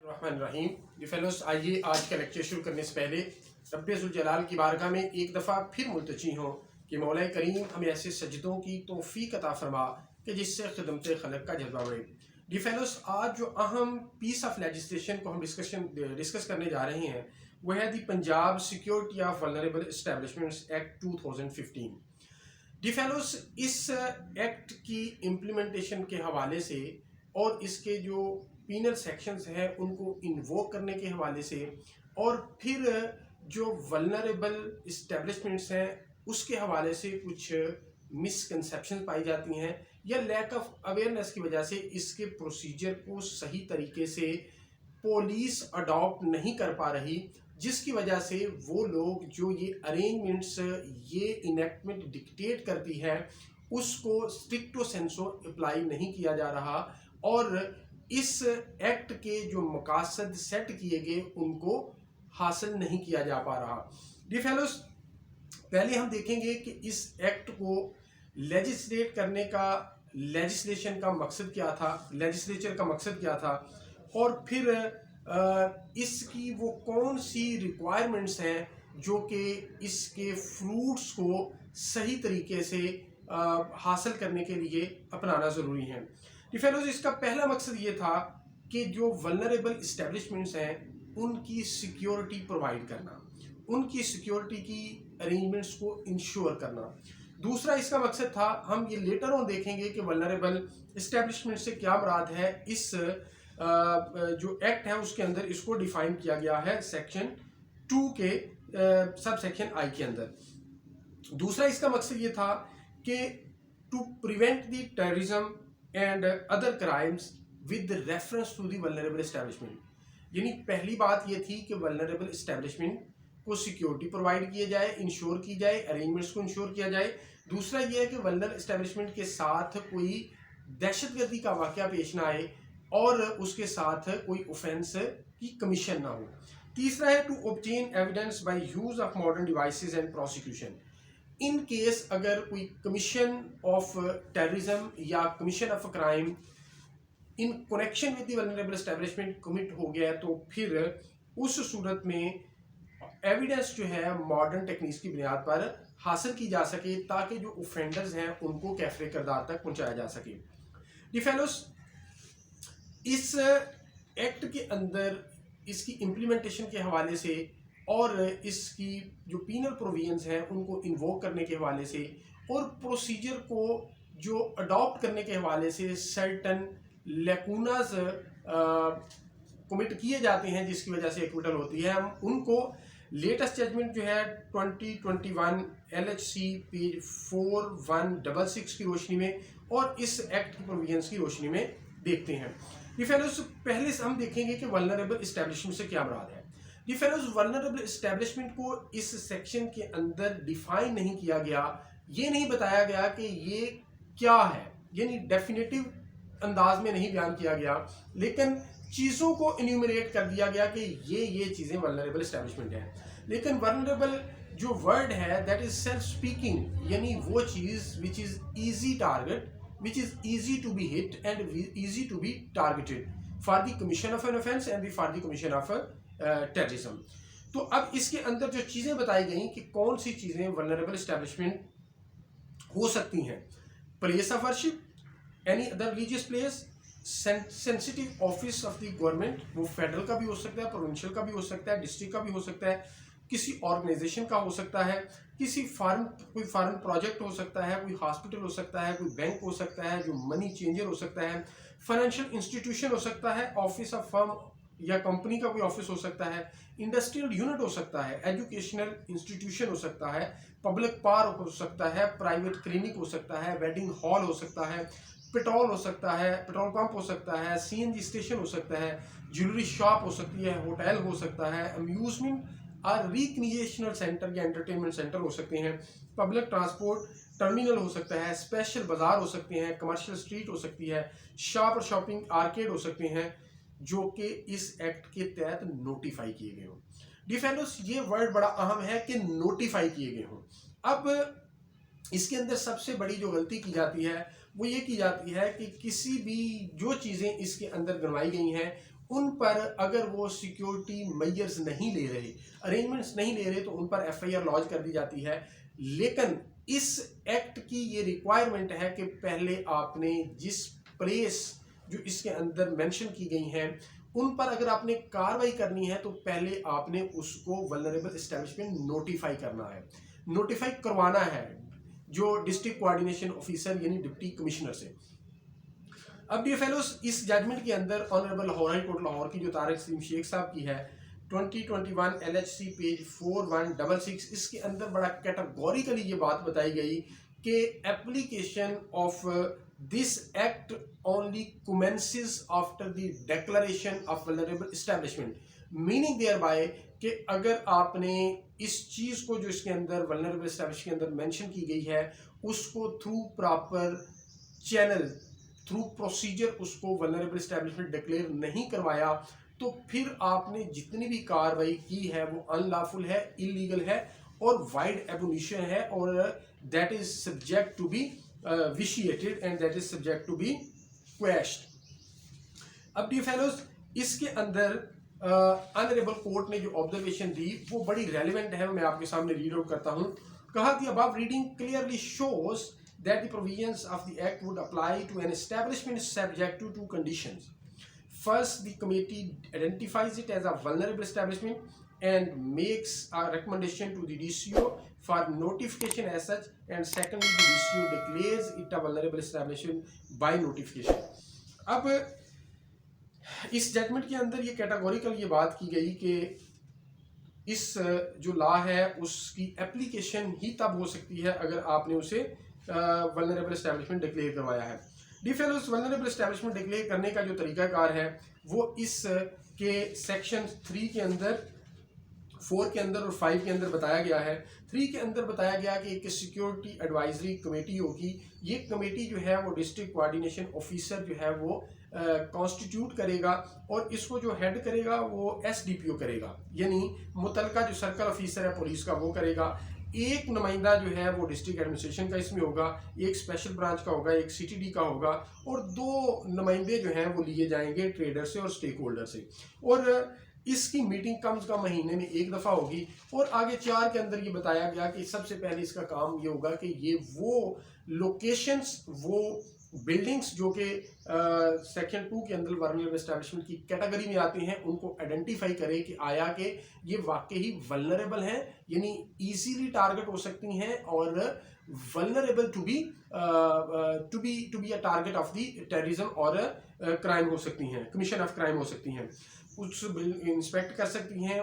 रहमान रहीम जी fellows, आइए आज का लेक्चर शुरू करने से पहले रब्बे ज़ुल जलाल की बारगाह में एक दफ़ा फिर मुल्तजी हों कि मौला करीम हमें ऐसे सजदों की तौफीक अता फरमा कि जिससे खिदमत खलक का जज्बा बढ़े। जी फेलोस, आज जो अहम पीस ऑफ लेजिस्लेशन को हम डिस्कस करने जा रहे हैं वह है the Punjab security of vulnerable establishments act 2015। Dear fellows, इस एक्ट की इम्प्लीमेंटेशन के हवाले से और इसके जो पीनल सेक्शंस हैं उनको इन्वोक करने के हवाले से और फिर जो वल्नरेबल इस्टेब्लिशमेंट्स हैं उसके हवाले से कुछ मिसकंसेप्शन पाई जाती हैं या लैक ऑफ अवेयरनेस की वजह से इसके प्रोसीजर को सही तरीके से पुलिस अडॉप्ट नहीं कर पा रही, जिसकी वजह से वो लोग जो ये अरेंजमेंट्स ये इनेक्टमेंट डिक्टेट करती है उसको स्ट्रिक्टो सेंसो अप्लाई नहीं किया जा रहा और इस एक्ट के जो मकासद सेट किए गए उनको हासिल नहीं किया जा पा रहा। डी फेलोस, पहले हम देखेंगे कि इस एक्ट को लेजिस्लेट करने का लेजिस्लेशन का मकसद क्या था, लेजिस्लेचर का मकसद क्या था और फिर इसकी वो कौन सी रिक्वायरमेंट्स हैं जो कि इसके फ्रूट्स को सही तरीके से हासिल करने के लिए अपनाना ज़रूरी है। फेलोज, इसका पहला मकसद ये था कि जो वल्नरेबल इस्टेब्लिशमेंट्स हैं उनकी सिक्योरिटी प्रोवाइड करना, उनकी सिक्योरिटी की अरेंजमेंट्स को इंश्योर करना। दूसरा इसका मकसद था, हम ये लेटर ऑन देखेंगे कि वल्नरेबल इस्टेब्लिशमेंट से क्या मुराद है, इस जो एक्ट है उसके अंदर इसको डिफाइन किया गया है सेक्शन 2 के सब सेक्शन आई के अंदर। दूसरा इसका मकसद ये था कि to prevent the terrorism and other crimes with reference to the vulnerable establishment. यानी पहली बात ये थी कि वल्नरेबल एस्टेब्लिशमेंट को सिक्योरिटी प्रोवाइड किया जाए, इंश्योर की जाए, अरेंजमेंट्स को इंश्योर किया जाए। दूसरा ये है कि वल्नरेबल एस्टेब्लिशमेंट के साथ कोई दहशतगर्दी का वाक़या पेश ना आए और उसके साथ कोई ऑफेंस की कमीशन ना हो। तीसरा है to obtain evidence by use of modern devices and prosecution. In case अगर कोई कमीशन ऑफ टेररिज्म या commission of crime in connection with the vulnerable establishment commit हो गया तो फिर उस सूरत में एविडेंस जो है मॉडर्न टेक्निक्स की बुनियाद पर हासिल की जा सके ताकि जो ऑफेंडर्स हैं उनको कैफरे किरदार तक पहुंचाया जा सके। डी फेलोस, इस एक्ट के अंदर इसकी इम्प्लीमेंटेशन के हवाले से और इसकी जो पीनल प्रोविजंस हैं उनको इन्वोक करने के हवाले से और प्रोसीजर को जो अडॉप्ट करने के हवाले से सर्टन लेकूनास कमिट किए जाते हैं जिसकी वजह से एक्विटल होती है। हम उनको लेटेस्ट जजमेंट जो है 2021 LHC पेज 4166 की रोशनी में और इस एक्ट की प्रोविजंस की रोशनी में देखते हैं। ये फेलोज, पहले से हम देखेंगे कि वल्नरेबल इस्टेब्लिशमेंट से क्या मुराद है। ये फेलोज, वल्नरेबल इस्टेब्लिशमेंट को इस सेक्शन के अंदर डिफाइन नहीं किया गया, ये नहीं बताया गया कि ये क्या है, यानी डेफिनेटिव अंदाज में नहीं बयान किया गया, लेकिन चीज़ों को इन्यूमरेट कर दिया गया कि ये चीज़ें वल्नरेबल इस्टेब्लिशमेंट है। लेकिन वल्नरेबल जो वर्ड है दैट इज सेल्फ स्पीकिंग, यानी वो चीज़ which is easy target, which is easy to be hit and easy to be targeted for the commission of an offense and for the commission of terrorism। तो अब इसके अंदर जो चीज़ें बताई गई कि कौन सी चीज़ें वल्नरेबल एस्टेब्लिशमेंट हो सकती हैं। Place of worship, any other religious place, sensitive office of the government, वो फेडरल का भी हो सकता है, प्रोविंशियल का भी हो सकता है, डिस्ट्रिक्ट का भी हो सकता है, किसी ऑर्गेनाइजेशन का हो सकता है, किसी कोई फॉरेन प्रोजेक्ट हो सकता है, कोई हॉस्पिटल हो सकता है, कोई बैंक हो सकता है जो मनी चेंजर हो सकता है, फाइनेंशियल इंस्टीट्यूशन हो सकता है, ऑफिस ऑफ फर्म या कंपनी का कोई ऑफिस हो सकता है, इंडस्ट्रियल यूनिट हो सकता है, एजुकेशनल इंस्टीट्यूशन हो सकता है, पब्लिक पार्क हो सकता है, प्राइवेट क्लिनिक हो सकता है, वेडिंग हॉल हो सकता है, पेट्रोल हो सकता है, पेट्रोल पंप हो सकता है, CNG स्टेशन हो सकता है, ज्वेलरी शॉप हो सकती है, होटल हो सकता है, अम्यूजमेंट और रिक्रिएशनल सेंटर या एंटरटेनमेंट सेंटर हो सकते हैं, पब्लिक ट्रांसपोर्ट टर्मिनल हो सकता है, स्पेशल बाजार हो सकते हैं, कमर्शियल स्ट्रीट हो सकती है, शॉप और शॉपिंग आर्केड हो सकते हैं जो कि इस एक्ट के तहत नोटिफाई किए गए हों। डी फेलोस, ये वर्ड बड़ा अहम है कि नोटिफाई किए गए हों। अब इसके अंदर सबसे बड़ी जो गलती की जाती है वो ये की जाती है कि किसी भी जो चीज़ें इसके अंदर गिनवाई गई हैं उन पर अगर वो सिक्योरिटी मेजर्स नहीं ले रहे, अरेंजमेंट्स नहीं ले रहे, तो उन पर एफआईआर लॉन्च कर दी जाती है। लेकिन इस एक्ट की ये रिक्वायरमेंट है कि पहले आपने जिस प्लेस जो इसके अंदर मेंशन की गई हैं उन पर अगर आपने कार्रवाई करनी है तो पहले आपने उसको वल्नरेबल एस्टेब्लिशमेंट नोटिफाई करना है, नोटिफाई करवाना है जो डिस्ट्रिक्ट कोऑर्डिनेशन ऑफिसर यानी डिप्टी कमिश्नर से। अब डियर फेलोस, इस जजमेंट के अंदर honourable Lahore high court Lahore की जो तारिक सलीम शेख साहब की है 2021 LHC पेज 4166, इसके अंदर बड़ा कैटेगोरिकली ये बात बताई गई कि application of this act only commences after the declaration of vulnerable establishment, meaning thereby कि अगर आपने इस चीज को जो इसके अंदर वल्नरेबल एस्टेब्लिशमेंट के अंदर मेंशन की गई है उसको through proper channel, through procedure उसको वल्नरेबल एस्टेब्लिशमेंट डिक्लेयर नहीं करवाया तो फिर आपने जितनी भी कार्रवाई की है वो अनलॉफुल है, इलीगल है और वाइड एबोलिशन है और that is subject to be vitiated and that is subject to be question. अब डी फेलोज, इसके अंदर ऑनरेबल कोर्ट ने जो ऑब्जर्वेशन दी वो बड़ी रेलिवेंट है, मैं आपके सामने रीड आउट करता हूँ। कहा कि above reading clearly shows that the provisions of the act would apply to an establishment subject to two conditions. First, the committee identifies it as a vulnerable establishment and makes a recommendation to the DCO for notification as such, and secondly, the DCO declares it a vulnerable establishment by notification. अब इस judgement के अंदर ये categorical ये बात की गई कि इस जो लॉ है उसकी एप्लीकेशन ही तब हो सकती है अगर आपने उसे वल्नरेबल एस्टेब्लिशमेंट डिक्लेयर करवाया है। D fellows, vulnerable establishment declare करने का जो तरीकाकार है वो इस के सेक्शन 3 के अंदर, 4 के अंदर और 5 के अंदर बताया गया है। 3 के अंदर बताया गया कि एक सिक्योरिटी एडवाइजरी कमेटी होगी। ये कमेटी जो है वो डिस्ट्रिक्ट कोऑर्डिनेशन ऑफिसर जो है वो कॉन्स्टिट्यूट करेगा और इसको जो हेड करेगा वो SDPO करेगा, यानी मुतलका जो सर्कल ऑफिसर है पुलिस का वो करेगा। एक नुमाइंदा जो है वो डिस्ट्रिक्ट एडमिनिस्ट्रेशन का इसमें होगा, एक स्पेशल ब्रांच का होगा, एक CTD का होगा और 2 नुमाइंदे जो हैं वो लिए जाएंगे ट्रेडर से और स्टेक होल्डर से। और इसकी मीटिंग कम से कम महीने में एक दफ़ा होगी। और आगे 4 के अंदर ये बताया गया कि सबसे पहले इसका काम ये होगा कि ये वो लोकेशंस, वो बिल्डिंग्स जो कि सेक्शन 2 के अंदर वल्नरेबल एस्टेब्लिशमेंट की कैटेगरी में आती हैं उनको आइडेंटिफाई करें कि आया कि ये वाकई ही वल्नरेबल हैं, यानी इजीली टारगेट हो सकती हैं और vulnerable to be a target of the terrorism और क्राइम हो सकती हैं, कमीशन ऑफ क्राइम हो सकती हैं। उस इंस्पेक्ट कर सकती हैं,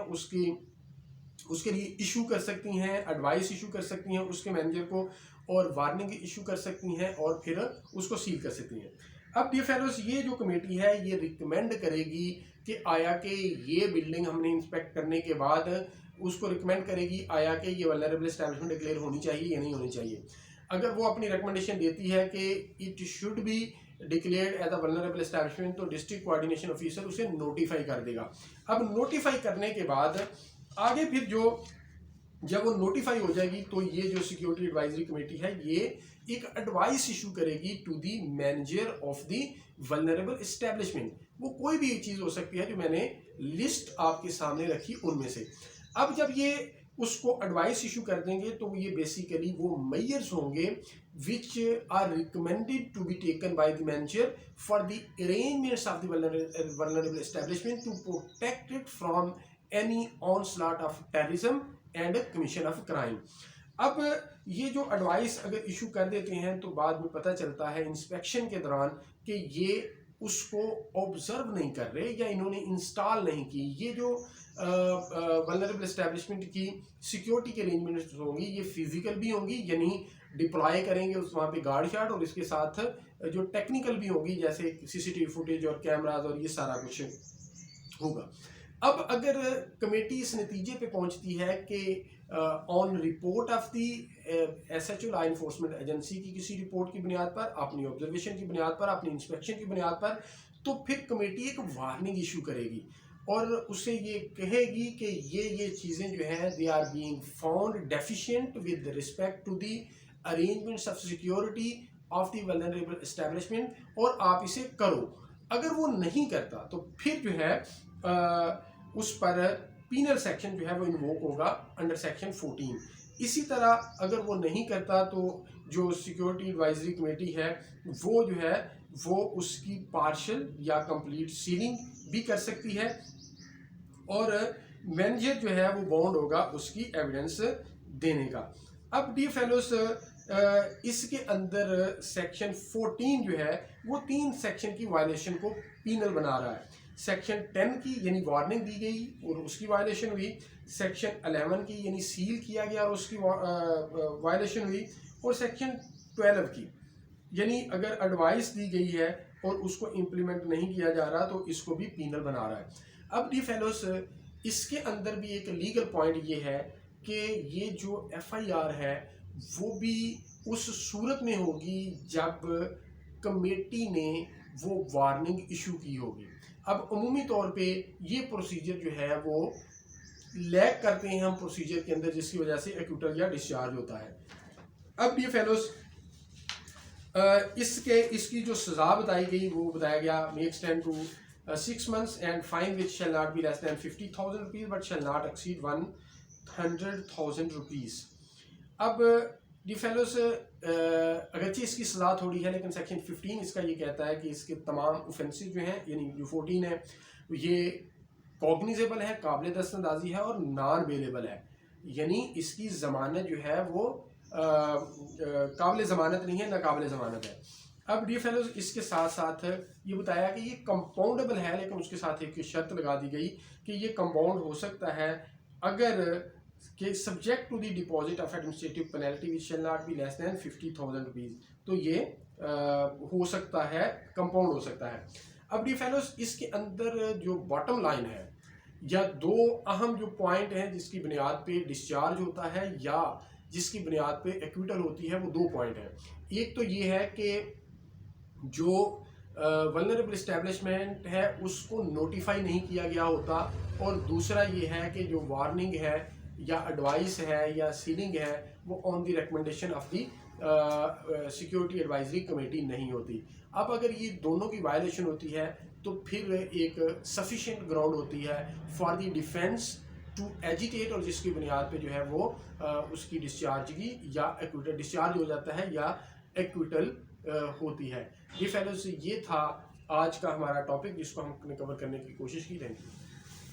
उसके लिए इशू कर सकती हैं, एडवाइस इशू कर सकती हैं उसके मैनेजर को और वार्निंग इशू कर सकती हैं और फिर उसको सील कर सकती हैं। अब डियर फेलोस, ये जो कमेटी है ये रिकमेंड करेगी कि आया कि ये बिल्डिंग हमने इंस्पेक्ट करने के बाद उसको रिकमेंड करेगी आया कि ये वल्नरेबल एस्टेब्लिशमेंट डिक्लेयर होनी चाहिए या नहीं होनी चाहिए। अगर वो अपनी रिकमेंडेशन देती है कि it should be declared as a vulnerable establishment तो डिस्ट्रिक्ट कोऑर्डिनेशन ऑफिसर उसे नोटिफाई कर देगा। अब नोटिफाई करने के बाद आगे फिर जब वो नोटिफाई हो जाएगी तो ये जो सिक्योरिटी एडवाइजरी कमेटी है ये एक एडवाइस इशू करेगी to the manager of the vulnerable establishment. वो कोई भी चीज़ हो सकती है जो मैंने लिस्ट आपके सामने रखी उनमें से। अब जब ये उसको एडवाइस इशू कर देंगे तो ये बेसिकली वो मेजर्स होंगे which are recommended to be taken by the manager for the arrangements of the vulnerable establishment to protect it from any onslaught of terrorism and commission of crime। अब ये जो advice अगर issue कर देते हैं तो बाद में पता चलता है इंस्पेक्शन के दौरान कि ये उसको ऑब्जर्व नहीं कर रहे या इन्होंने इंस्टॉल नहीं की। ये जो वल्नरेबल एस्टेब्लिशमेंट की सिक्योरिटी के अरेंजमेंट्स होंगी ये फिजिकल भी होंगी, यानी डिप्लॉय करेंगे उस वहाँ पे गार्ड शार्ड, और इसके साथ जो टेक्निकल भी होगी जैसे CCTV फुटेज और कैमराज और ये सारा कुछ होगा। अब अगर कमेटी इस नतीजे पे पहुंचती है कि on report of the SHO law enforcement agency की किसी रिपोर्ट की बुनियाद पर, अपनी ऑब्जर्वेशन की बुनियाद पर, अपनी इंस्पेक्शन की बुनियाद पर, तो फिर कमेटी एक वार्निंग इशू करेगी और उससे ये कहेगी कि ये चीज़ें जो हैं they are being found deficient with respect to the arrangements of security of the vulnerable establishment और आप इसे करो। अगर वो नहीं करता तो फिर जो है उस पर पीनल सेक्शन जो है वो इन्वोक होगा अंडर सेक्शन 14। इसी तरह अगर वो नहीं करता तो जो सिक्योरिटी एडवाइजरी कमेटी है वो जो है वो उसकी पार्शियल या कंप्लीट सीलिंग भी कर सकती है, और मैनेजर जो है वो बाउंड होगा उसकी एविडेंस देने का। अब डी फेलोस इसके अंदर सेक्शन 14 जो है वो 3 सेक्शन की वायलेशन को पीनल बना रहा है। सेक्शन 10 की यानी वार्निंग दी गई और उसकी वायलेशन हुई, सेक्शन 11 की यानी सील किया गया और उसकी वायलेशन हुई, और सेक्शन 12 की यानी अगर एडवाइस दी गई है और उसको इम्प्लीमेंट नहीं किया जा रहा तो इसको भी पीनल बना रहा है। अब डी फेलोस इसके अंदर भी एक लीगल पॉइंट ये है कि ये जो एफआईआर है वो भी उस सूरत में होगी जब कमेटी ने वो वार्निंग इशू की होगी। अब अमूमी तौर पे ये प्रोसीजर जो है वो लैग करते हैं हम प्रोसीजर के अंदर, जिसकी वजह से एक्यूटल या डिस्चार्ज होता है। अब ये फेलोस इसकी जो सज़ा बताई गई वो बताया गया may extend to 6 months and fine which shall not be less than 50,000 rupees but shall not exceed 100,000 rupees. अब डी फेलोस अगरचे इसकी सज़ा थोड़ी है लेकिन सेक्शन 15 इसका ये कहता है कि इसके तमाम ऑफेंसिव जो हैं यानी जो 14 है ये कॉग्निजेबल है, काबिल दस्तंदाजी है और नॉन बेलेबल है, यानी इसकी ज़मानत जो है वो काबिल ज़मानत नहीं है, नाकाबिल ज़मानत है। अब डी फेलोस इसके साथ साथ ये बताया कि ये कंपाउंडेबल है, लेकिन उसके साथ एक शर्त लगा दी गई कि ये कंपाउंड हो सकता है अगर कि subject to the deposit of administrative penalty which shall not be less than 50,000 rupees, तो ये हो सकता है, कंपाउंड हो सकता है। अब डी फेलोस इसके अंदर जो बॉटम लाइन है या दो अहम जो पॉइंट हैं जिसकी बुनियाद पे डिस्चार्ज होता है या जिसकी बुनियाद पे एक्विटल होती है, वो 2 पॉइंट हैं। एक तो ये है कि जो वल्नरेबल इस्टेब्लिशमेंट है उसको नोटिफाई नहीं किया गया होता, और दूसरा ये है कि जो वार्निंग है या एडवाइस है या सीलिंग है वो on the recommendation of the security advisory committee नहीं होती। अब अगर ये दोनों की वायलेशन होती है तो फिर एक सफिशिएंट ग्राउंड होती है for the defence to agitate, और जिसकी बुनियाद पे जो है वो उसकी डिस्चार्ज की या एक्विटल डिस्चार्ज हो जाता है या एक्विटल होती है। ये फेलोस ये था आज का हमारा टॉपिक जिसको हमने कवर करने की कोशिश की। Thank you.